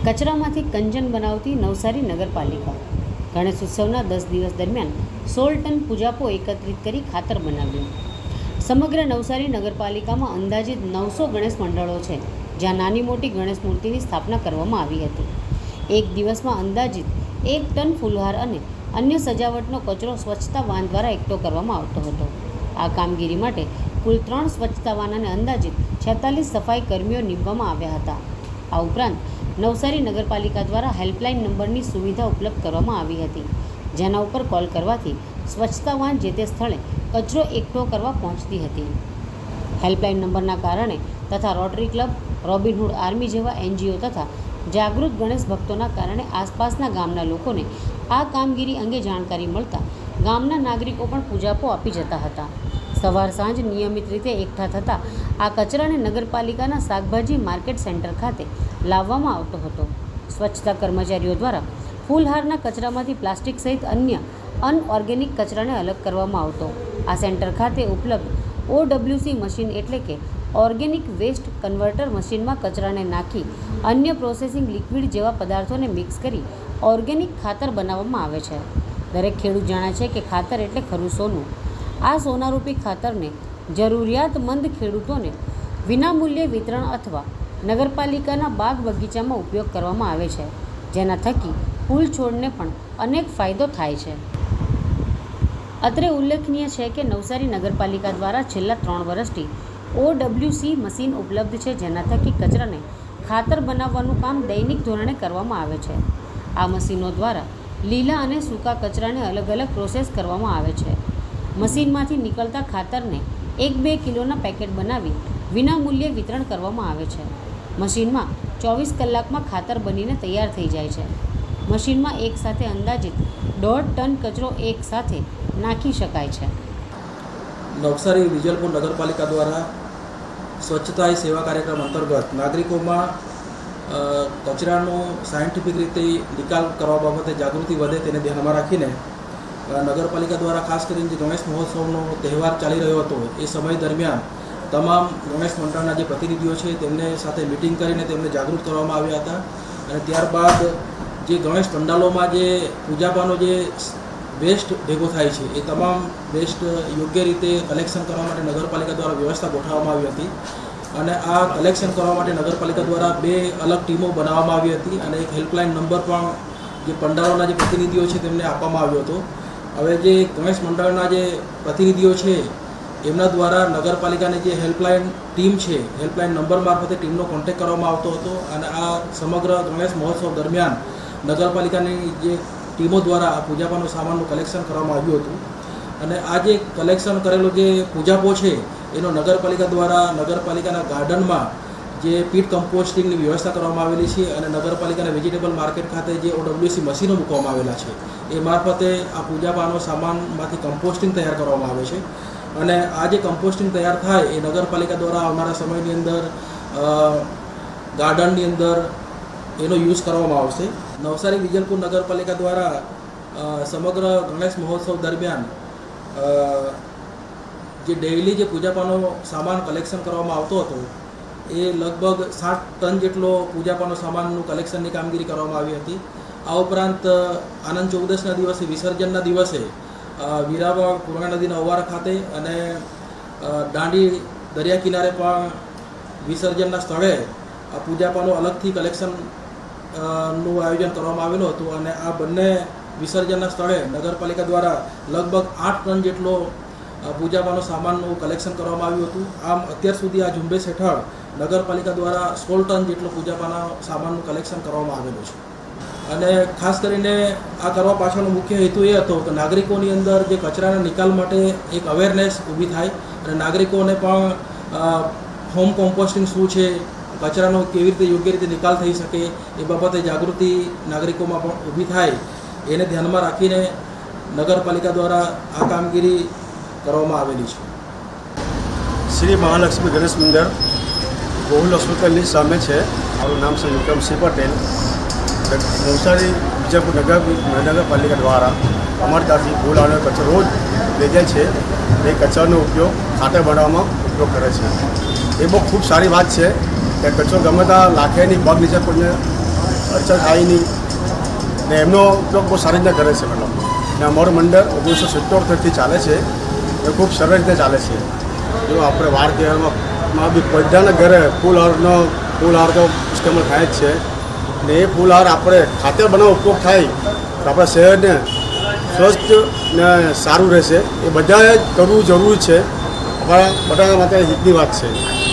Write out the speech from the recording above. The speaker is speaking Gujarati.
કચરામાંથી કંચન બનાવતી નવસારી નગરપાલિકા ગણેશોત્સવના 10 દિવસ દરમિયાન 16 ટન પૂજાપો એકત્રિત કરી ખાતર બનાવ્યું. સમગ્ર નવસારી નગરપાલિકામાં અંદાજિત 900 ગણેશ મંડળો છે, જ્યાં નાની મોટી ગણેશ મૂર્તિની સ્થાપના કરવામાં આવી હતી. એક દિવસમાં અંદાજિત 1 ટન ફૂલહાર અને અન્ય સજાવટનો કચરો સ્વચ્છતા વાન દ્વારા એકઠો કરવામાં આવતો હતો. આ કામગીરી માટે કુલ 3 સ્વચ્છતા વાન અને અંદાજિત 46 સફાઈ કર્મીઓ નીમવામાં આવ્યા હતા. આ ઉપરાંત નવસારી નગરપાલિકા દ્વારા હેલ્પલાઇન નંબરની સુવિધા ઉપલબ્ધ કરવામાં આવી હતી, જેના ઉપર કોલ કરવાથી સ્વચ્છતા વાન જે તે સ્થળે કચરો એકઠો કરવા પહોંચતી હતી. હેલ્પલાઇન નંબરના કારણે તથા રોટરી ક્લબ, રોબિનહુડ આર્મી જેવા NGO તથા જાગૃત ગણેશ ભક્તોના કારણે આસપાસના ગામના લોકોને આ કામગીરી અંગે જાણકારી મળતા ગામના નાગરિકો પણ પૂજાપો આપી જતા હતા. સવાર સાંજ નિયમિત રીતે એકઠા થતા આ કચરાને નગરપાલિકાના શાકભાજી માર્કેટ સેન્ટર ખાતે લાવવામાં આવતો હતો. સ્વચ્છતા કર્મચારીઓ દ્વારા ફૂલહારના કચરામાંથી પ્લાસ્ટિક સહિત અન્ય અનઓર્ગેનિક કચરાને અલગ કરવામાં આવતો. આ સેન્ટર ખાતે ઉપલબ્ધ OWC મશીન એટલે કે ઓર્ગેનિક વેસ્ટ કન્વર્ટર મશીનમાં કચરાને નાખી અન્ય પ્રોસેસિંગ લિક્વિડ જેવા પદાર્થોને મિક્સ કરી ઓર્ગેનિક ખાતર બનાવવામાં આવે છે. દરેક ખેડૂત જાણે છે કે ખાતર એટલે ખરું સોનું. આ સોનારૂપી ખાતરને જરૂરિયાતમંદ ખેડૂતોને વિનામૂલ્યે વિતરણ અથવા નગરપાલિકાના બાગ બગીચામાં ઉપયોગ કરવામાં આવે છે, જેના થકી ફૂલ છોડને પણ અનેક ફાયદો થાય છે. અત્રે ઉલ્લેખનીય છે કે નવસારી નગરપાલિકા દ્વારા છેલ્લા 3 વર્ષથી OWC મશીન ઉપલબ્ધ છે, જેના થકી કચરાને ખાતર બનાવવાનું કામ દૈનિક ધોરણે કરવામાં આવે છે. આ મશીનો દ્વારા લીલા અને સૂકા કચરાને અલગ અલગ પ્રોસેસ કરવામાં આવે છે. મશીનમાંથી નીકળતા ખાતરને 1-2 કિલોના પેકેટ બનાવી વિનામૂલ્યે વિતરણ કરવામાં આવે છે. મશીનમાં 24 કલાકમાં ખાતર બનીને તૈયાર થઈ જાય છે. મશીનમાં એક સાથે અંદાજિત 1.5 ટન કચરો એક સાથે નાખી શકાય છે. નવસારી વિજલપુર નગરપાલિકા દ્વારા સ્વચ્છતા હી સેવા કાર્યક્રમ અંતર્ગત નાગરિકોમાં કચરાનો સાયન્ટિફિક રીતે નિકાલ કરવા બાબતે જાગૃતિ વધે તેને ધ્યાનમાં રાખીને નગરપાલિકા દ્વારા ખાસ કરીને જે ગણેશ મહોત્સવનો તહેવાર ચાલી રહ્યો હતો એ સમય દરમિયાન તમામ ગણેશ મંડળના જે પ્રતિનિધિઓ છે તેમને સાથે મિટિંગ કરીને તેમને જાગૃત કરવામાં આવ્યા હતા. અને ત્યારબાદ જે ગણેશ પંડાલોમાં જે પૂજાપાનો જે વેસ્ટ ભેગો થાય છે એ તમામ વેસ્ટ યોગ્ય રીતે કલેક્શન કરવા માટે નગરપાલિકા દ્વારા વ્યવસ્થા ગોઠવવામાં આવી હતી. અને આ કલેક્શન કરવા માટે નગરપાલિકા દ્વારા 2 અલગ ટીમો બનાવવામાં આવી હતી અને એક હેલ્પલાઇન નંબર પણ જે પંડાલોના જે પ્રતિનિધિઓ છે તેમને આપવામાં આવ્યો હતો. હવે જે ગણેશ મંડળના જે પ્રતિનિધિઓ છે એમના દ્વારા નગરપાલિકાની જે હેલ્પલાઇન ટીમ છે, હેલ્પલાઇન નંબર મારફતે ટીમનો કોન્ટેક્ટ કરવામાં આવતો હતો અને આ સમગ્ર ગણેશ મહોત્સવ દરમિયાન નગરપાલિકાની જે ટીમો દ્વારા આ પૂજાપાનો સામાનનું કલેક્શન કરવામાં આવ્યું હતું. અને આ જે કલેક્શન કરેલો જે પૂજાપો છે એનો નગરપાલિકા દ્વારા નગરપાલિકાના ગાર્ડનમાં જે પીટ કમ્પોસ્ટિંગની વ્યવસ્થા કરવામાં આવેલી છે અને નગરપાલિકાના વેજીટેબલ માર્કેટ ખાતે જે OWC મશીનો મૂકવામાં આવેલા છે એ મારફતે આ પૂજાપાનો સામાનમાંથી કમ્પોસ્ટિંગ તૈયાર કરવામાં આવે છે. અને આ જે કમ્પોસ્ટિંગ તૈયાર થાય એ નગરપાલિકા દ્વારા આવનારા સમયની અંદર ગાર્ડનની અંદર એનો યુઝ કરવામાં આવશે. નવસારી વિજલપુર નગરપાલિકા દ્વારા સમગ્ર ગણેશ મહોત્સવ દરમિયાન જે ડેઇલી જે પૂજાપાનો સામાન કલેક્શન કરવામાં આવતો હતો એ લગભગ 7 ટન જેટલો પૂજાપાનો સામાનનું કલેક્શનની કામગીરી કરવામાં આવી હતી. આ ઉપરાંત આનંદ ચૌદશના દિવસે, વિસર્જનના દિવસે વીરાવાડ પૂર્ણા નદીના અવારા ખાતે અને દાંડી દરિયા કિનારે પણ વિસર્જનના સ્થળે આ પૂજાપાનો અલગથી કલેક્શન નું આયોજન કરવામાં આવેલું હતું. અને આ બંને વિસર્જનના સ્થળે નગરપાલિકા દ્વારા લગભગ 8 ટન જેટલો પૂજાપાનો સામાનનું કલેક્શન કરવામાં આવ્યું હતું. આમ અત્યાર સુધી આ ઝુંબેશ હેઠળ નગરપાલિકા દ્વારા 16 ટન જેટલો પૂજાપાના સામાનનું કલેક્શન કરવામાં આવેલું છે. અને ખાસ કરીને આ કરવા પાછળનો મુખ્ય હેતુ એ હતો કે નાગરિકોની અંદર જે કચરાના નિકાલ માટે એક અવેરનેસ ઊભી થાય અને નાગરિકોને પણ હોમ કોમ્પોસ્ટિંગ શું છે, કચરાનો કેવી રીતે યોગ્ય રીતે નિકાલ થઈ શકે એ બાબતે જાગૃતિ નાગરિકોમાં પણ ઊભી થાય એને ધ્યાનમાં રાખીને નગરપાલિકા દ્વારા આ કામગીરી કરવામાં આવેલી છે. શ્રી મહાલક્ષ્મી ગણેશ મંદિર ગોહુલ હોસ્પિટલની સામે છે. મારું નામ છે વિક્રમસિંહ પટેલ. નવસારી વિજયપુર નગરપાલિકા દ્વારા અમારી ત્યાંથી ફૂલ અને કચરો રોજ લઈ જાય છે. એ કચરાનો ઉપયોગ ખાતર બનાવવામાં ઉપયોગ કરે છે. એ બહુ ખૂબ સારી વાત છે કે કચરો ગમે ત્યાં લાખેની પગ નીચે કોઈને અડચણ થાય નહીં ને એમનો ઉપયોગ બહુ સારી રીતે કરે છે મતલબ. ને અમારું મંડળ 1977થી ચાલે છે એ ખૂબ સરળ રીતે ચાલે છે. જો આપણે વાર તહેવારમાં બી બધાના ઘરે ફૂલ હાર તો ઇસ્તેમાલ થાય જ છે ને એ ફૂલ હાર આપણે ખાતર બનાવવા ઉપયોગ થાય તો આપણા શહેરને સ્વસ્થ ને સારું રહેશે. એ બધાએ કરવું જરૂરી છે. આપણા બધા માટે હિતની વાત છે.